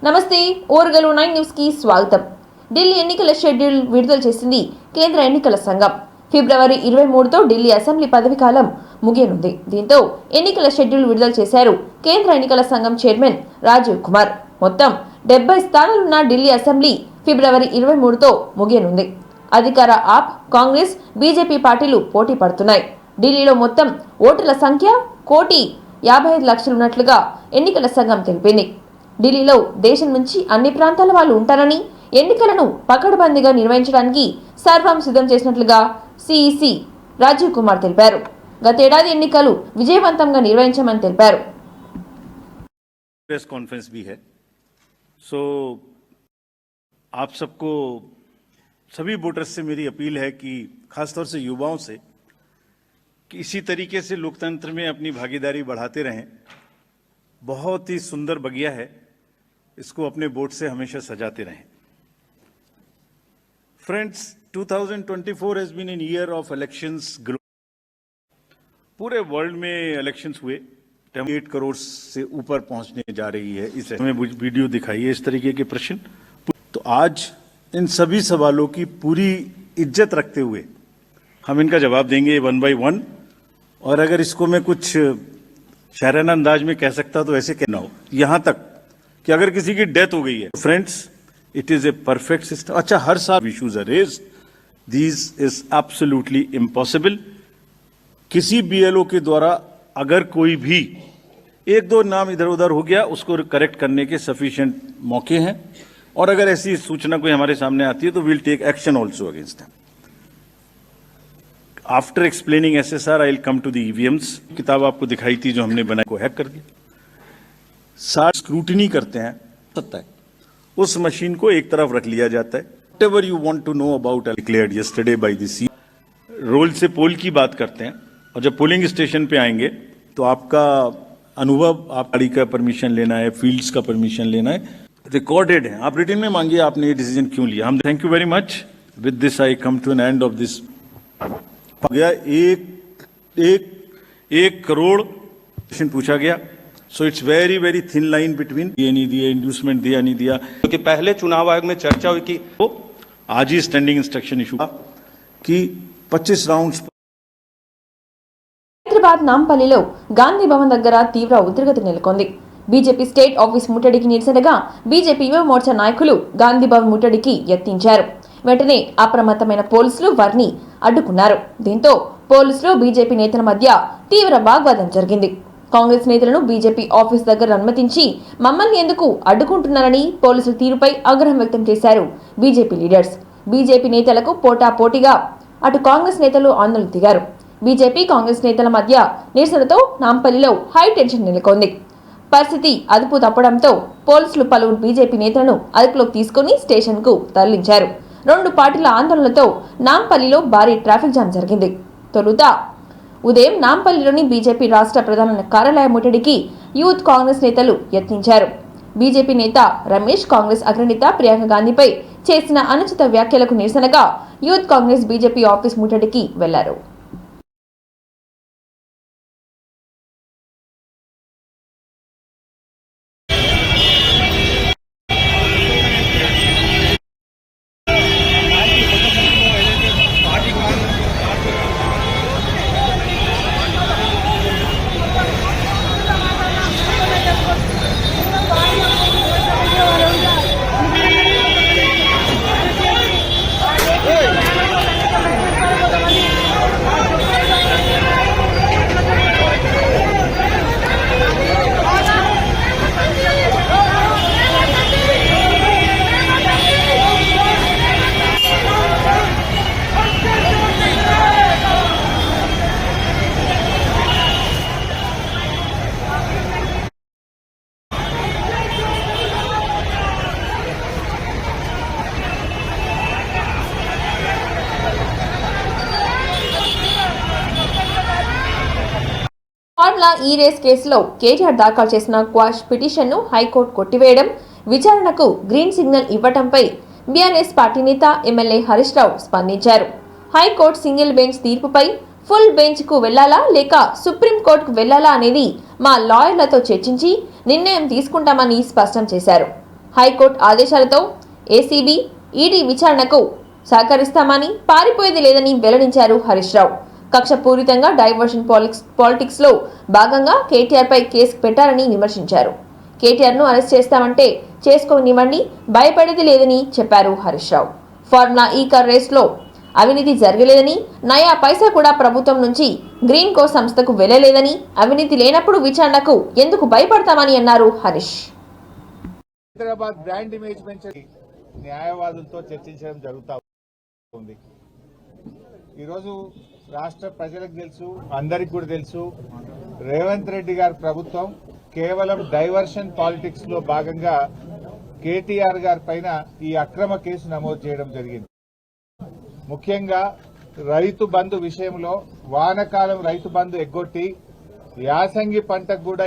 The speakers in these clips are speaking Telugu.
నమస్తే ఓర్గలు 9 న్యూస్ కి స్వాగతం. ఢిల్లీ ఎన్నికల షెడ్యూల్ విడుదల చేసింది కేంద్ర ఎన్నికల సంఘం. ఫిబ్రవరి 23తో ఢిల్లీ అసెంబ్లీ పదవి కాలం ముగియనుంది. దీంతో ఎన్నికల షెడ్యూల్ విడుదల చేశారు కేంద్ర ఎన్నికల సంఘం చైర్మన్ రాజీవ్ కుమార్. మొత్తం 70 స్థానాలున్న ఢిల్లీ అసెంబ్లీ ఫిబ్రవరి 23తో ముగియనుంది. అధికార ఆప్, కాంగ్రెస్, బీజేపీ పార్టీలు పోటీ పడుతున్నాయి. ఢిల్లీలో మొత్తం ఓటర్ల సంఖ్య 1,55,00,000 ఉన్నట్లుగా ఎన్నికల సంఘం తెలిపింది. ఢిల్లీలో దేశం నుంచి అన్ని ప్రాంతాల వాళ్ళు ఉంటారని, ఎన్నికలను పకడ్బందీగా నిర్వహించడానికి సర్వం సిద్ధం చేసినట్లుగా సిఇసి రాజీవ్ కుమార్ తెలిపారు. గతేడాది ఎన్నికలు విజయవంతంగా నిర్వహించామని తెలిపారు. प्रेस कॉन्फ्रेंस भी है, सो आप सबको, सभी वोटर्स से मेरी अपील है कि खासतौर से युवाओं से कि इसी तरीके से लोकतंत्र में अपनी भागीदारी बढ़ाते रहें. बहुत ही सुंदर बगिया है, इसको अपने वोट से हमेशा सजाते रहें. Friends, 2024 has been an year of elections. पूरे वर्ल्ड में इलेक्शंस हुए, 8 करोड़ से ऊपर पहुंचने जा रही है. इस हमें वीडियो दिखाइए इस तरीके के प्रश्न. तो आज इन सभी सवालों की पूरी इज्जत रखते हुए हम इनका जवाब देंगे वन बाय वन. और अगर इसको मैं कुछ शायराना अंदाज में कह सकता तो ऐसे कहना हो, यहां तक कि अगर किसी की डेथ हो गई है, friends, it is a perfect system. अच्छा, हर साल issues are raised, this is absolutely impossible. किसी बीएलओ के द्वारा अगर कोई भी एक दो नाम इधर उधर हो गया, उसको करेक्ट करने के सफिशिएंट मौके हैं. और अगर ऐसी सूचना कोई हमारे सामने आती है तो will take action also against them. After explaining SSR I will come to the EVMs. किताब आपको दिखाई थी जो हमने बनाई, को हैक कर दिया. सारे स्क्रूटिनी करते हैं, सकता है उस मशीन को एक तरफ रख लिया जाता है. Whatever you want to know about declared yesterday by the C. Roll से पोल की बात करते हैं, और जब पोलिंग स्टेशन पे आएंगे तो आपका अनुभव, आप गाड़ी का परमिशन लेना है, फील्ड्स का परमिशन लेना है, रिकॉर्डेड है. आप रिटन में मांगिए आपने ये डिसीजन क्यों लिया. हम thank you very much. With this I come to an end of this. गया एक करोड़ क्वेश्चन पूछा गया. So it's very very thin line between ये नहीं दिया, इंड्यूसमेंट दिया नहीं दिया, क्योंकि पहले चुनाव आयोग में चर्चा हुई कि वो आज ही स्टैंडिंग इंस्ट्रक्शन इशू कि 25 राउंड्स. హైదరాబాద్ నాంపల్లిలో గాంధీ భవన్ దగ్గర తీవ్ర ఉద్రిక్తత నెలకొంది. బీజేపీ స్టేట్ ఆఫీస్ ముట్టడికి నిరసనగా బీజేపీ యువ మోర్చా నాయకులు గాంధీ భవన్ ముట్టడికి యత్నించారు. వెంటనే అప్రమత్తమైన పోలీసులు వారిని అడ్డుకున్నారు. దీంతో పోలీసులు బీజేపీ నేతల మధ్య తీవ్ర వాగ్వాదం జరిగింది. కాంగ్రెస్ నేతలను బీజేపీ ఆఫీస్ దగ్గర అనుమతించి మమ్మల్ని ఎందుకు అడ్డుకుంటున్నారని పోలీసుల తీరుపై ఆగ్రహం వ్యక్తం చేశారు బీజేపీ లీడర్స్. బీజేపీ నేతలకు పోటాపోటీగా అటు కాంగ్రెస్ నేతలు ఆందోళన దిగారు. బీజేపీ కాంగ్రెస్ నేతల మధ్య నిరసనతో నాంపల్లిలో హై టెన్షన్ నెలకొంది. పరిస్థితి అదుపు తప్పడంతో పోలీసులు పలువురు బీజేపీ నేతలను అదుపులోకి తీసుకుని స్టేషన్ కు తరలించారు. రెండు పార్టీల ఆందోళనలతో నాంపల్లిలో భారీ ట్రాఫిక్ జామ్ జరిగింది. తొలుత ఉదయం నాంపల్లిలోని బీజేపీ రాష్ట్ర ప్రధాన కార్యాలయ ముట్టడికి యూత్ కాంగ్రెస్ నేతలు యత్నించారు. బీజేపీ నేత రమేష్ కాంగ్రెస్ అగ్రనేత ప్రియాంక గాంధీపై చేసిన అనుచిత వ్యాఖ్యలకు నిరసనగా యూత్ కాంగ్రెస్ బీజేపీ ఆఫీస్ ముట్టడికి వెళ్లారు. ఫార్ములా ఈ రేస్ కేసులో కేటీఆర్ దాఖలు చేసిన క్వాష్ పిటిషన్ను హైకోర్టు కొట్టివేయడం, విచారణకు గ్రీన్ సిగ్నల్ ఇవ్వడంపై బీఆర్ఎస్ పార్టీ నేత ఎమ్మెల్యే హరీష్ రావు స్పందించారు. హైకోర్టు సింగిల్ బెంచ్ తీర్పుపై ఫుల్ బెంచ్ కు వెళ్లాలా లేక సుప్రీంకోర్టుకు వెళ్లాలా అనేది మా లాయర్లతో చర్చించి నిర్ణయం తీసుకుంటామని స్పష్టం చేశారు. హైకోర్టు ఆదేశాలతో ఏసీబీ, ఈడీ విచారణకు సహకరిస్తామని, పారిపోయేది లేదని వెల్లడించారు హరీష్ రావు. కక్షపూరితంగా డైవర్షన్ పాలిటిక్స్ లో భాగంగా కేటీఆర్ పై కేసు పెట్టారని విమర్శించారు. కేటీఆర్ ను అరెస్ట్ చేస్తామంటే చేసుకోనివ్వండి, భయపడేది లేదని చెప్పారు హరీష్ రావు. ఫార్ములా ఈ కార్ రేస్ లో అవినీతి జరగలేదని, నయా పైసా కూడా ప్రభుత్వం నుంచి గ్రీన్ కో సంస్థకు వెళ్లలేదని, అవినీతి లేనప్పుడు విచారణకు ఎందుకు భయపడతామని అన్నారు హరీష్. హైదరాబాద్ బ్రాండ్ ఇమేజ్ పెంచే న్యాయవాదులతో చర్చించడం జరుగుతా ఉంది. ఈరోజు రాష్ట్ర ప్రజలకు తెలుసు, అందరికి కూడా తెలుసు, రేవంత్ రెడ్డి గారి ప్రభుత్వం కేవలం డైవర్షన్ పాలిటిక్స్ లో భాగంగా కేటీఆర్ గారి పైన ఈ అక్రమ కేసు నమోదు చేయడం జరిగింది. ముఖ్యంగా రైతు బంధు విషయంలో వానకాలం రైతు బంధు ఎగ్గొట్టి యాసంగి పంటకు కూడా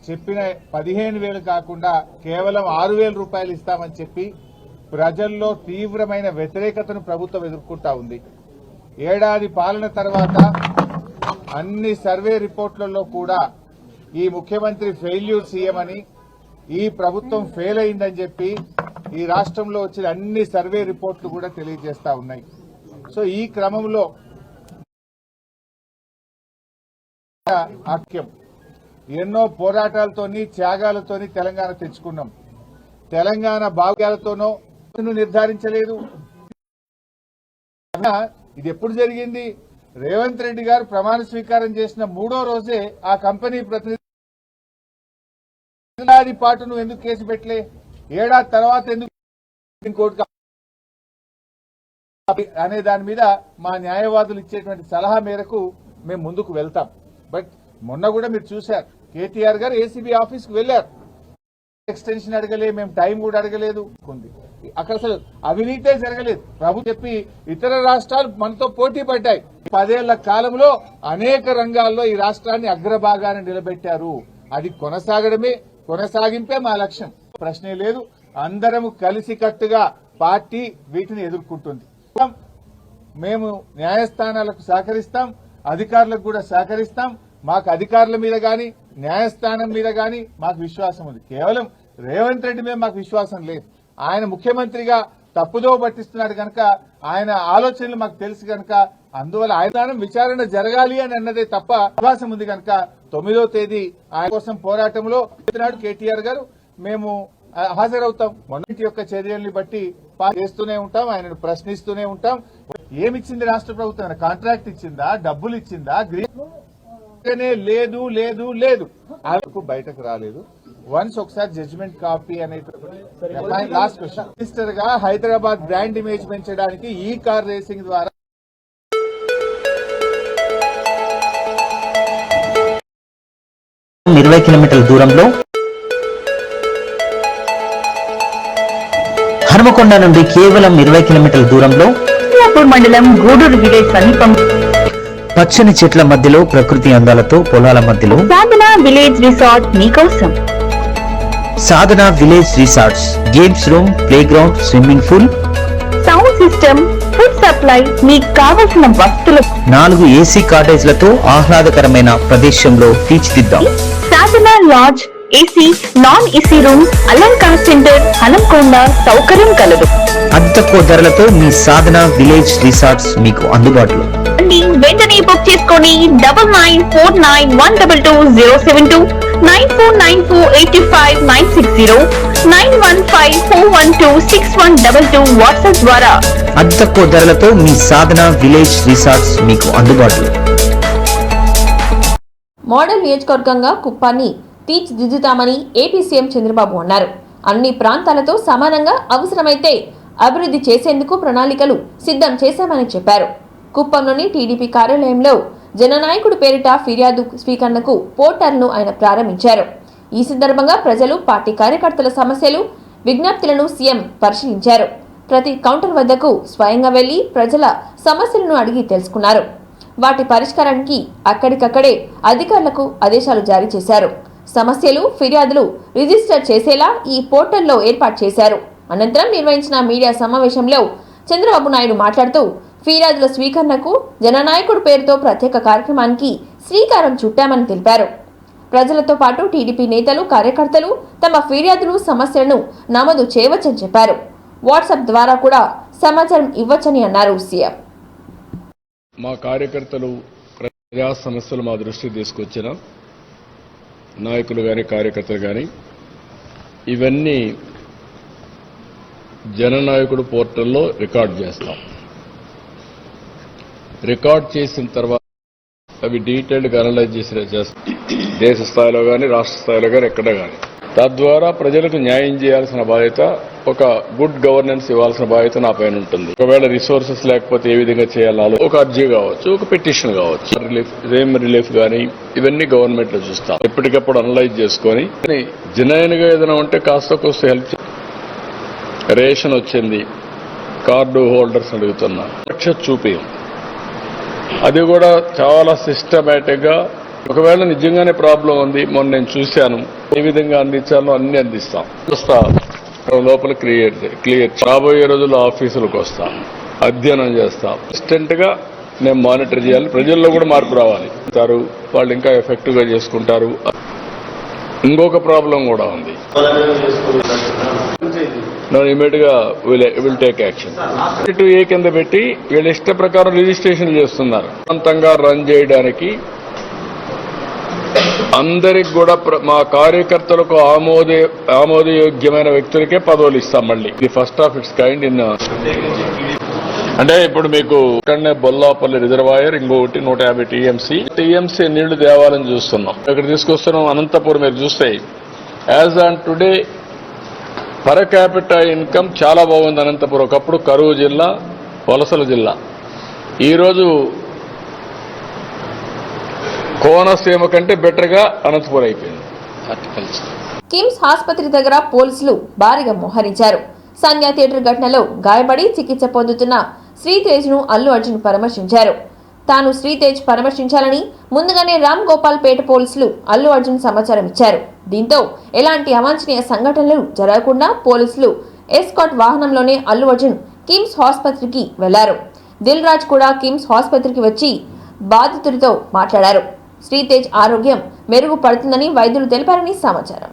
చెప్పిన 15,000 కాకుండా కేవలం 6,000 రూపాయలు ఇస్తామని చెప్పి ప్రజల్లో తీవ్రమైన వ్యతిరేకతను ప్రభుత్వం ఎదుర్కొంటా ఉంది. ఏడాది పాలన తర్వాత అన్ని సర్వే రిపోర్ట్లలో కూడా ఈ ముఖ్యమంత్రి ఫెయిల్యూర్ సీఎం అని, ఈ ప్రభుత్వం ఫెయిల్ అయిందని చెప్పి ఈ రాష్ట్రంలో వచ్చిన అన్ని సర్వే రిపోర్ట్లు కూడా తెలియజేస్తా ఉన్నాయి. సో ఈ క్రమంలో ఆఖ్యం ఎన్నో పోరాటాలతోని, త్యాగాలతోని తెలంగాణ తెచ్చుకున్నాం. తెలంగాణ భాగ్యాలతోనో నిర్ధారించలేదు. ఇది ఎప్పుడు జరిగింది? రేవంత్ రెడ్డి గారు ప్రమాణ స్వీకారం చేసిన 3వ రోజే ఆ కంపెనీ ప్రతినిధి ఏడాది పాటు నువ్వు ఎందుకు కేసు పెట్టలే, ఏడాది తర్వాత ఎందుకు కోర్టు అనే దాని మీద మా న్యాయవాదులు ఇచ్చేటువంటి సలహా మేరకు మేము ముందుకు వెళ్తాం. బట్ మొన్న కూడా మీరు చూశారు, కేటీఆర్ గారు ఏసీబీ ఆఫీస్ కు వెళ్లారు, ఎక్స్టెన్షన్ అడగలే, మేము టైం కూడా అడగలేదు. అక్కడ అసలు అవినీతే జరగలేదు. ప్రభుత్వం చెప్పి ఇతర రాష్ట్రాలు మనతో పోటీ పడ్డాయి. 10 ఏళ్ల కాలంలో అనేక రంగాల్లో ఈ రాష్ట్రాన్ని అగ్రభాగాన్ని నిలబెట్టారు. అది కొనసాగింపే మా లక్ష్యం. ప్రశ్నే లేదు. అందరము కలిసికట్టుగా పార్టీ వీటిని ఎదుర్కొంటుంది. మేము న్యాయస్థానాలకు సహకరిస్తాం, అధికారులకు కూడా సహకరిస్తాం. మాకు అధికారుల మీద గాని, న్యాయస్థానం మీద గాని మాకు విశ్వాసం ఉంది. కేవలం రేవంత్ రెడ్డి మీద మాకు విశ్వాసం లేదు. ఆయన ముఖ్యమంత్రిగా తప్పుదో పట్టిస్తున్నాడు కనుక, ఆయన ఆలోచనలు మాకు తెలుసు కనుక, అందువల్ల ఆయన విచారణ జరగాలి అని అన్నదే తప్ప విశ్వాసం ఉంది కనుక 9వ తేదీ ఆయన కోసం పోరాటంలో కేటీఆర్ గారు మేము హాజరవుతాం. మొన్నటి యొక్క చర్యల్ని బట్టి చేస్తూనే ఉంటాం, ఆయనను ప్రశ్నిస్తూనే ఉంటాం. ఏమిచ్చింది రాష్ట్ర ప్రభుత్వం? కాంట్రాక్ట్ ఇచ్చిందా, డబ్బులు ఇచ్చిందా? లేదు లేదు లేదు, బయటకు రాలేదు. వన్స్ ఒకసారి జడ్జిమెంట్ కాపీ అనేటువంటి లాస్ట్ క్వశ్చన్, మినిస్టర్ గా హైదరాబాద్ బ్రాండ్ ఇమేజ్ పెంచడానికి ఈ కార్ రేసింగ్ ద్వారా 20 కిలోమీటర్ల దూరంలో హనుమకొండ నుండి కేవలం 20 కిలోమీటర్ల దూరంలో మండలం గూడూరు విలేజ్ సమీపం పచ్చని చెట్ల మధ్యలో ప్రకృతి అందాలతో పొలాల మధ్యలో సాధన విలేజ్ రిసార్ట్ మీకోసం. Sadhana village resorts, games room, play ground, swimming pool, sound system, food supply, మీకు కావలసిన వస్తువులు 4 ఏసీ కాటేజ్లతో ఆహ్లాదకరమైన ప్రదేశంలో తీర్చిదిద్దాం. Sadhana lodge, AC, non AC room, Alankar centre, Hanamkonda సౌకర్యం కలదు. అతి తక్కువ ధరలతో మీ సాధన విలేజ్ రిసార్ట్స్ మీకు అందుబాటులో. వెంటనే బుక్ చేసుకొని 9949122072 949485960915412612 వాట్సాప్ ద్వారా అతి తక్కువ ధరలతో మీ సాధన విలేజ్ రిసార్ట్స్ మీకు అందుబాటులో. మోడల్ నియోజకవర్గంగా కుప్పాన్ని తీర్చిదిద్దుతామని ఏపీ సీఎం చంద్రబాబు అన్నారు. అన్ని ప్రాంతాలతో సమానంగా అవసరమైతే అభివృద్ధి చేసేందుకు ప్రణాళికలు సిద్ధం చేశామని చెప్పారు. కుప్పంలోని టీడీపీ కార్యాలయంలో జననాయకుడు పేరిట ఫిర్యాదు స్వీకరణకు పోర్టల్ను ఆయన ప్రారంభించారు. ఈ సందర్భంగా ప్రజలు, పార్టీ కార్యకర్తల సమస్యలు, విజ్ఞప్తులను సీఎం పరిశీలించారు. ప్రతి కౌంటర్ వద్దకు స్వయంగా వెళ్లి ప్రజల సమస్యలను అడిగి తెలుసుకున్నారు. వాటి పరిష్కారానికి అక్కడికక్కడే అధికారులకు ఆదేశాలు జారీ చేశారు. సమస్యలు, ఫిర్యాదులు రిజిస్టర్ చేసేలా ఈ పోర్టల్లో ఏర్పాటు చేశారు. అనంతరం నిర్వహించిన మీడియా సమావేశంలో చంద్రబాబు నాయుడు మాట్లాడుతూ ఫిర్యాదుల స్వీకరణకు జననాయకుడు పేరుతో ప్రత్యేక కార్యక్రమానికి శ్రీకారం చుట్టామని తెలిపారు. ప్రజలతో పాటు టీడీపీ నేతలు కార్యకర్తలు తమ ఫిర్యాదులు సమస్యలను నమోదు చేయవచ్చని చెప్పారు. వాట్సాప్ ద్వారా కూడా సమాచారం ఇవ్వచ్చని అన్నారు సీఎం. మా కార్యకర్తలు ప్రజా సమస్యలు మా దృష్టికి తీసుకొచ్చిన నాయకులు కానీ కార్యకర్తలు కానీ ఇవన్నీ జననాయకుడు పోర్టల్లో రికార్డ్ చేస్తాం. రికార్డ్ చేసిన తర్వాత అవి డీటెయిల్డ్గా అనలైజ్ చేస్తాం, దేశ స్థాయిలో కానీ రాష్ట్ర స్థాయిలో కానీ ఎక్కడ కానీ. తద్వారా ప్రజలకు న్యాయం చేయాల్సిన బాధ్యత, ఒక గుడ్ గవర్నెన్స్ ఇవ్వాల్సిన బాధ్యత నా పైన ఉంటుంది. ఒకవేళ రిసోర్సెస్ లేకపోతే ఏ విధంగా చేయాలో ఒక అర్జీ కావచ్చు, ఒక పిటిషన్ కావచ్చు, రిలీఫ్ కానీ ఇవన్నీ గవర్నమెంట్ లో చూస్తాం. ఎప్పటికప్పుడు అనలైజ్ చేసుకొని జెన్యూన్ గా ఏదైనా ఉంటే కాస్త కోస్త హెల్ప్. రేషన్ వచ్చింది, కార్డు హోల్డర్స్ అడుగుతున్నా, చూపి అది కూడా చాలా సిస్టమేటిక్ గా. ఒకవేళ నిజంగానే ప్రాబ్లం ఉంది, మొన్న నేను చూశాను, ఏ విధంగా అందించాలో అన్ని అందిస్తాం. లోపల క్లియర్ రాబోయే రోజుల్లో ఆఫీసులకు వస్తాం, అధ్యయనం చేస్తాం. అసిస్టెంట్ గా నేను మానిటర్ చేయాలి. ప్రజల్లో కూడా మార్పు రావాలి, వాళ్ళు ఇంకా ఎఫెక్టివ్ గా చేసుకుంటారు. ఇంకొక ప్రాబ్లం కూడా ఉంది, ఇమీడియట్ గా విల్ టేక్ యాక్షన్. ఏ కింద పెట్టి వీళ్ళ ఇష్ట ప్రకారం రిజిస్ట్రేషన్ చేస్తున్నారు. సొంతంగా రన్ చేయడానికి అందరికి కూడా మా కార్యకర్తలకు ఆమోదయోగ్యమైన వ్యక్తులకే పదవులు ఇస్తాం. మళ్ళీ ఇది first of it's kind in. అంటే ఇప్పుడు మీకు ఇక్కడనే బొల్లాపల్లి రిజర్వాయర్, ఇంకొకటి 150 టీఎంసీ నీళ్లు తేవాలని చూస్తున్నాం. ఇక్కడ తీసుకొస్తున్నాం. అనంతపురం మీరు చూస్తే as on today per capital income చాలా బాగుంది అనంతపురం. ఒకప్పుడు కరువు జిల్లా, వలసల జిల్లా. ఈరోజు కోనసీమ కంటే బెటర్ గా అనంతపురం అయిపోయింది. కిమ్స్ ఆసుపత్రి దగ్గర పోలీసులు భారీగా మోహరించారు. సంధ్యా థియేటర్ ఘటనలో గాయపడి చికిత్స పొందుతున్న శ్రీతేజ్ ను అల్లు అర్జున్ పరామర్శించారు. తాను శ్రీతేజ్ పరామర్శించాలని ముందుగానే రామ్ గోపాల్ పేట పోలీసులు అల్లు అర్జున్ సమాచారం ఇచ్చారు. దీంతో ఎలాంటి అవాంఛనీయ సంఘటనలు జరగకుండా పోలీసులు ఎస్కాట్ వాహనంలోనే అల్లు అర్జున్ కిమ్స్ ఆసుపత్రికి వెళ్లారు. దిల్ రాజ్ కూడా కిమ్స్ ఆసుపత్రికి వచ్చి బాధితుడితో మాట్లాడారు. శ్రీతేజ్ ఆరోగ్యం మెరుగుపడుతుందని వైద్యులు తెలిపారని సమాచారం.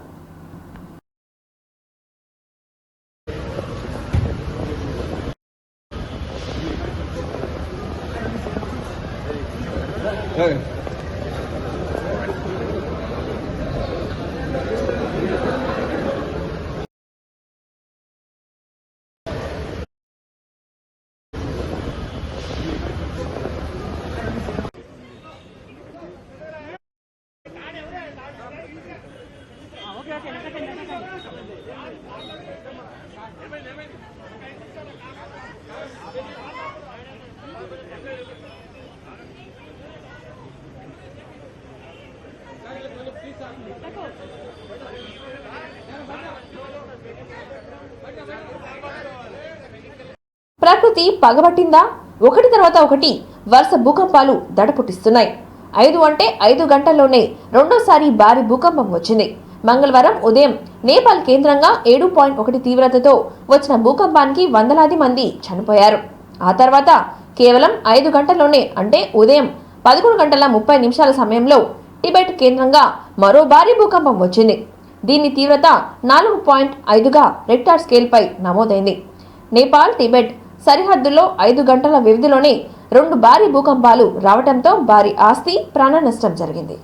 ప్రకృతి పగబట్టిందా? ఒకటి తర్వాత ఒకటి వరుస భూకంపాలు దడపుట్టిస్తున్నాయి. 5 అంటే 5 గంటల్లోనే రెండోసారి భారీ భూకంపం వచ్చింది. మంగళవారం ఉదయం నేపాల్ కేంద్రంగా 7.1 తీవ్రతతో వచ్చిన భూకంపానికి వందలాది మంది చనిపోయారు. ఆ తర్వాత కేవలం 5 గంటల్లోనే అంటే ఉదయం 11 గంటల 30 నిమిషాల సమయంలో టిబెట్ కేంద్రంగా మరో భారీ భూకంపం వచ్చింది. దీని తీవ్రత 4.5గా రెక్టార్ స్కేల్ పై నమోదైంది. నేపాల్ టిబెట్ సరిహద్దుల్లో 5 గంటల వ్యవధిలోనే 2 భారీ భూకంపాలు రావడంతో భారీ ఆస్తి, ప్రాణ నష్టం జరిగింది.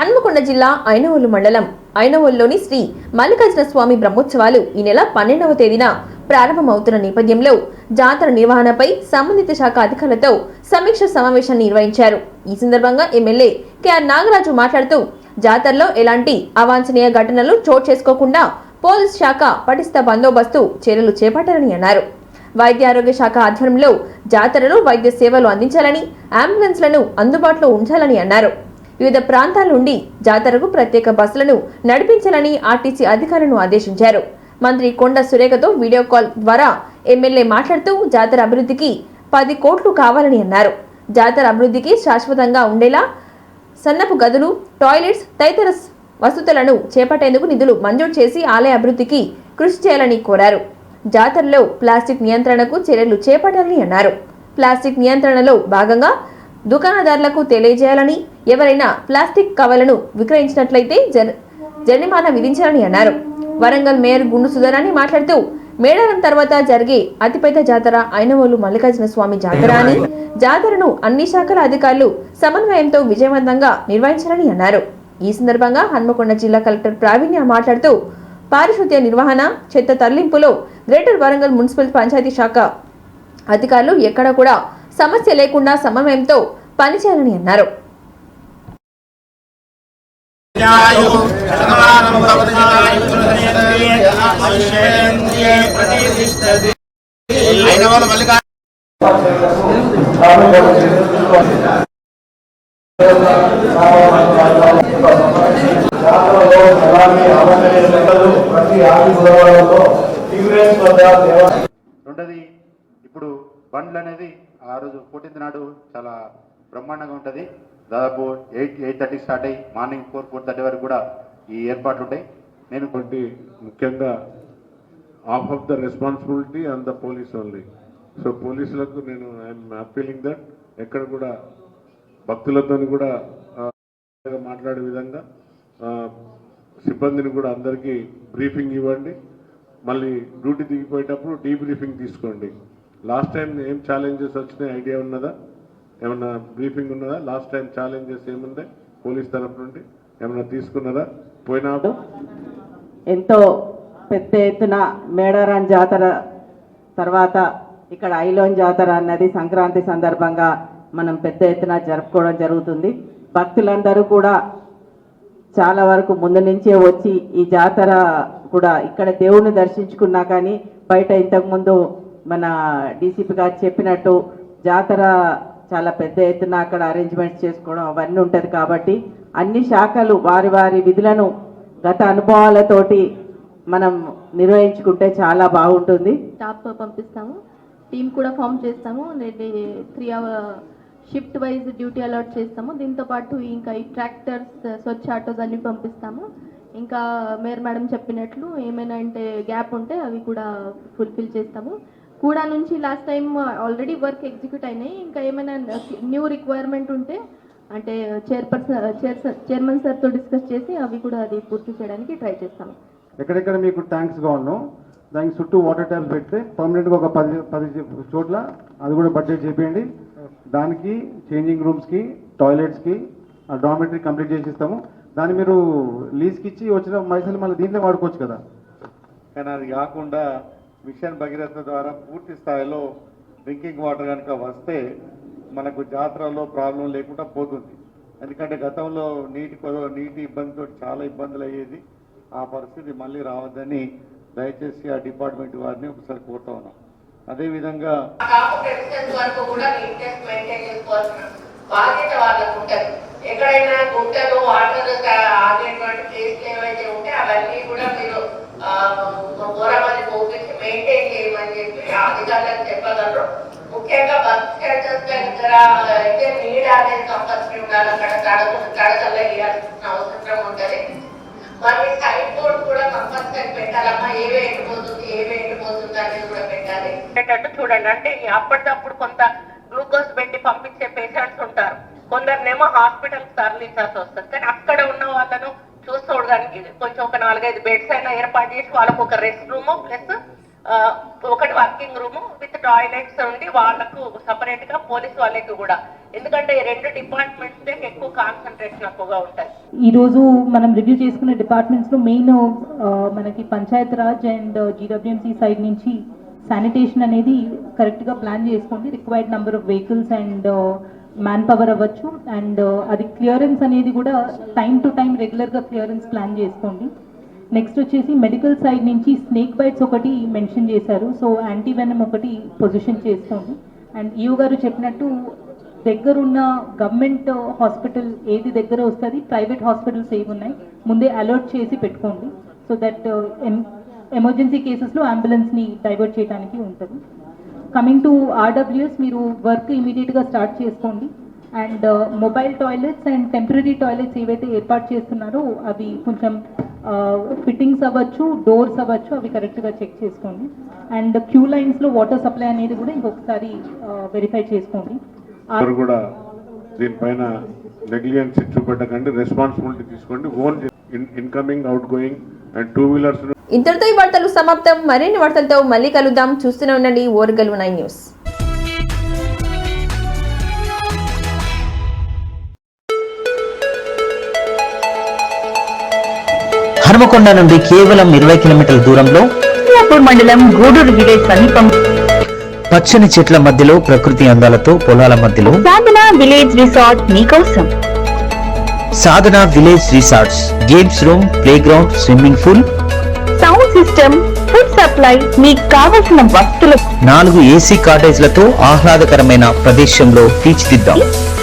హన్మకొండ జిల్లా ఐనవోలు మండలం ఐనవోలులోని శ్రీ మల్లికార్జున స్వామి బ్రహ్మోత్సవాలు ఈ నెల 12వ తేదీన ప్రారంభమవుతున్న నేపథ్యంలో జాతర నిర్వహణపై సంబంధిత శాఖ అధికారులతో సమీక్ష సమావేశాన్ని నిర్వహించారు. ఈ సందర్భంగా ఎమ్మెల్యే కెఆర్ నాగరాజు మాట్లాడుతూ జాతరలో ఎలాంటి అవాంఛనీయ ఘటనలు చోటు చేసుకోకుండా పోలీస్ శాఖ పటిష్ట బందోబస్తు చర్యలు చేపట్టాలని అన్నారు. వైద్య ఆరోగ్య శాఖ ఆధ్వర్యంలో జాతరలో వైద్య సేవలు అందించాలని, అంబులెన్స్లను అందుబాటులో ఉంచాలని అన్నారు. వివిధ ప్రాంతాల నుండి జాతరకు ప్రత్యేక బస్సులను నడిపించాలని ఆర్టీసీ అధికారులను ఆదేశించారు. మంత్రి కొండ సురేఖతో వీడియో కాల్ ద్వారా ఎమ్మెల్యే మాట్లాడుతూ జాతర అభివృద్ధికి 10 కోట్లు కావాలని అన్నారు. జాతర అభివృద్ధికి శాశ్వతంగా ఉండేలా సన్నపు గదులు, టాయిలెట్స్ తదితర వసతులను చేపట్టేందుకు నిధులు మంజూరు చేసి ఆలయ అభివృద్ధికి కృషి చేయాలని కోరారు. జాతరలో ప్లాస్టిక్ నియంత్రణకు చర్యలు చేపట్టాలని అన్నారు. ప్లాస్టిక్ నియంత్రణలో భాగంగా దుకాణదారులకు తెలియజేయాలని, ఎవరైనా ప్లాస్టిక్ కవర్లను విక్రయించినట్లయితే జరిమానా విధించాలని అన్నారు. వరంగల్ మేయర్ గుండు సుధారాణి మాట్లాడుతూ మేడారం తర్వాత జరిగే అతిపెద్ద జాతర ఐనవోలు మల్లికార్జున స్వామి జాతర అని, జాతరను అన్ని శాఖల అధికారులు సమన్వయంతో విజయవంతంగా నిర్వహించాలని అన్నారు. ఈ సందర్భంగా హన్మకొండ జిల్లా కలెక్టర్ ప్రావీణ్య మాట్లాడుతూ పారిశుద్ధ్య నిర్వహణ, చెత్త తరలింపులో గ్రేటర్ వరంగల్ మున్సిపల్ పంచాయతీ శాఖ అధికారులు ఎక్కడ కూడా సమస్య లేకుండా సమన్వయంతో పనిచేయాలని అన్నారు. రెండోది, ఇప్పుడు బండ్లు అనేది ఆ రోజు 14th నాడు చాలా బ్రహ్మాండంగా ఉంటుంది. దాదాపు 8:30 స్టార్ట్ అయ్యి మార్నింగ్ 4:30 వరకు కూడా ఈ ఏర్పాట్లు ఉంటాయి. నేను ముఖ్యంగా half of the responsibility and the police only. So పోలీసులకు నేను ఐఎమ్ అపీలింగ్ దట్ ఎక్కడ కూడా భక్తులతో కూడా మాట్లాడే విధంగా సిబ్బందిని కూడా అందరికీ బ్రీఫింగ్ ఇవ్వండి. మళ్ళీ డ్యూటీ దిగిపోయేటప్పుడు డీబ్రీఫింగ్ తీసుకోండి. లాస్ట్ టైం ఏం ఛాలెంజెస్ వచ్చినాయి ఐడియా ఉన్నదా? ఏమన్నా బ్రీఫింగ్ ఉన్నదా? లాస్ట్ టైం ఛాలెంజెస్ ఏముంది పోలీస్ తరఫు నుండి ఏమన్నా తీసుకున్నదా? పోయినాడు ఎంతో పెద్ద ఎత్తున మేడారం జాతర తర్వాత ఇక్కడ ఐలోన్ జాతర అన్నది సంక్రాంతి సందర్భంగా మనం పెద్ద ఎత్తున జరుపుకోవడం జరుగుతుంది. భక్తులందరూ కూడా చాలా వరకు ముందు నుంచే వచ్చి ఈ జాతర కూడా ఇక్కడ దేవుణ్ణి దర్శించుకున్నా కానీ బయట ఇంతకుముందు మన డీసీపీ గారు చెప్పినట్టు జాతర చాలా పెద్ద ఎత్తున అక్కడ అరేంజ్మెంట్స్ చేసుకోవడం అవన్నీ ఉంటుంది. కాబట్టి అన్ని శాఖలు వారి వారి విధులను గత అనుభవాలతోటి మనం నిర్వహించుకుంటే చాలా బాగుంటుంది. స్టాఫ్ పంపిస్తాము, టీం కూడా ఫామ్ చేస్తాము. 3 hour shift wise duty allot చేస్తాము. దీంతో పాటు ఇంకా ఈ ట్రాక్టర్స్, స్వచ్ఛ ఆటోస్ అన్ని పంపిస్తాము. ఇంకా మేయర్ మేడం చెప్పినట్లు ఏమైనా అంటే గ్యాప్ ఉంటే అవి కూడా ఫుల్ఫిల్ చేస్తాము. కూడా నుంచి last time already work execute అయినాయి. ఇంకా ఏమైనా న్యూ రిక్వైర్మెంట్ ఉంటే అంటే చైర్మన్ సార్తో డిస్కస్ చేసి అవి కూడా అది పూర్తి చేయడానికి ట్రై చేస్తాము. ఎక్కడెక్కడ మీకు ట్యాంక్స్గా ఉన్నాం దానికి చుట్టూ వాటర్ ట్యాంక్స్ పెడితే పర్మనెంట్గా ఒక 10 చోట్ల అది కూడా బడ్జెట్ చేయండి. దానికి చేంజింగ్ రూమ్స్కి, టాయిలెట్స్కి డార్మెటరీ కంప్లీట్ చేసి ఇస్తాము. దాన్ని మీరు లీజ్కి ఇచ్చి వచ్చిన పైసలు మళ్ళీ దీంట్లో వాడుకోవచ్చు కదా. కానీ అది కాకుండా మిషన్ భగీరథ ద్వారా పూర్తి స్థాయిలో డ్రింకింగ్ వాటర్ కనుక వస్తే మనకు జాతరలో ప్రాబ్లం లేకుండా పోతుంది. ఎందుకంటే గతంలో నీటి ఇబ్బందితో చాలా ఇబ్బందులు అయ్యేది. ఆ పరిస్థితి మళ్ళీ రావద్దని దయచేసి ఆ డిపార్ట్మెంట్ వారిని ఒకసారి కోరుతా ఉన్నాం. అదేవిధంగా బాధ్యత వాళ్ళకు ఉంటుంది. ఎక్కడైనా గుంటలు వాటర్ ఆగేటువంటి ప్లేస్లు ఏవైతే ఉంటే అవన్నీ కూడా మీరు గోరమని పోపించి మెయింటైన్ చేయమని చెప్పి అధికారులకు చెప్పగలరు. ముఖ్యంగా బస్ స్టాండర్స్ దగ్గర అయితే నీడ అనేది కంపల్సరీ ఉండాలి. అక్కడ తడకల్లో వేయాల్సిన అవసరం ఉంటుంది. మరి సైడ్ బోర్డు కూడా కంపల్సరీ పెట్టాలమ్మా. ఏవే ఎండిపోతుంది అనేది కూడా పెట్టాలి. చూడండి, అంటే అప్పటికప్పుడు కొంత గ్లూకోజ్ పెట్టి పంపించే పేషెంట్స్ ఉంటారు. కొందరినేమో హాస్పిటల్ తరలించాల్సి వస్తుంది. కానీ అక్కడ ఉన్న వాళ్ళను చూసుకోవడానికి కొంచెం ఒక 4-5 బెడ్స్ అయినా ఏర్పాటు చేసి వాళ్ళకు ఒక రెస్ట్ రూమ్ ప్లస్ ఒకటి వర్కింగ్ రూమ్ విత్ టాయిలెట్స్ ఉండి వాళ్ళకు సపరేట్ గా పోలీసు వాళ్ళకి కూడా ఎందుకంటే ఈ రెండు డిపార్ట్మెంట్స్ ఎక్కువ కాన్సన్ట్రేషన్ ఎక్కువగా ఉంటుంది. ఈరోజు మనం రివ్యూ చేసుకునే డిపార్ట్మెంట్స్లో మెయిన్ మనకి Panchayat Raj and GWMC side నుంచి శానిటేషన్ అనేది కరెక్ట్గా ప్లాన్ చేసుకోండి. Required number of vehicles and man power అవ్వచ్చు. అండ్ అది క్లియరెన్స్ అనేది కూడా టైం టు టైం రెగ్యులర్గా క్లియరెన్స్ ప్లాన్ చేసుకోండి. నెక్స్ట్ వచ్చేసి మెడికల్ సైడ్ నుంచి స్నేక్ బైట్స్ ఒకటి మెన్షన్ చేశారు. సో యాంటీవెనమ్ ఒకటి పొజిషన్ చేసుకోండి. అండ్ ఈఓ గారు చెప్పినట్టు దగ్గరున్న గవర్నమెంట్ హాస్పిటల్ ఏది దగ్గర వస్తుంది, ప్రైవేట్ హాస్పిటల్స్ ఏవి ఉన్నాయి ముందే అలర్ట్ చేసి పెట్టుకోండి. సో దట్ ఎమర్జెన్సీ కేసెస్లో అంబులెన్స్ని డైవర్ట్ చేయడానికి ఉంటుంది. కమింగ్ టు ఆర్డబ్ల్యూఎస్, మీరు వర్క్ ఇమీడియట్గా స్టార్ట్ చేసుకోండి. And mobile toilets and temporary toilets ఏవైతే ఏర్పాటు చేస్తున్నారో అవి కొంచెం ఫిట్టింగ్స్ అవ్వచ్చు, డోర్స్ అవ్వచ్చు, అవి కరెక్ట్గా చెక్ చేసుకోండి. అండ్ క్యూ లైన్స్లో వాటర్ సప్లై అనేది కూడా ఇంకొకసారి వెరిఫై చేసుకోండి. కూడా దీనిపైన నెగ్లిజెన్స్ చూపెట్టకండి, రెస్పాన్సిబిలిటీ తీసుకోండి. Own incoming out going and two wheelers. ఇంతటితో ఈ వార్తలు సమాప్తం. మరిన్ని వార్తలతో మళ్ళీ కలుద్దాం. చూస్తూనే ఉండండి ఓరుగల్లు 9 న్యూస్. హనుమకొండ నుండి కేవలం 20 కిలోమీటర్ల దూరంలో మండలం గూడూరు విలేజ్ సమీపం పచ్చని చెట్ల మధ్యలో ప్రకృతి అందాలతో పొలాల మధ్యలో సాధన విలేజ్ రిసార్ట్ మీకోసం. Sadhana village resorts, games room, play ground, swimming pool, sound system, food supply, మీకు కావలసిన వస్తువులు, 4 ఏసీ కాటేజ్లతో ఆహ్లాదకరమైన ప్రదేశంలో తీర్చిదిద్దాం.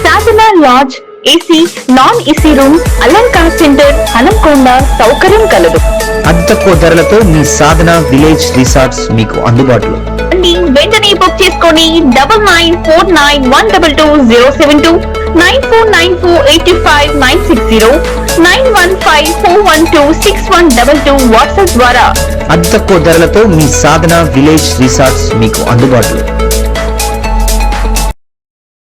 Sadhana lodge, AC, non AC room, Alankara centre, Hanamkonda సౌకర్యం కలదు. అతి తక్కువ ధరలతో మీ సాధన విలేజ్ రిసార్ట్స్ మీకు అందుబాటులో. వెంటనే బుక్ చేసుకొని 9949122072 949485960915412612 వాట్సాప్ ద్వారా. అతి తక్కువ ధరలతో మీ సాధన విలేజ్ రిసార్ట్స్ మీకు అందుబాటులో.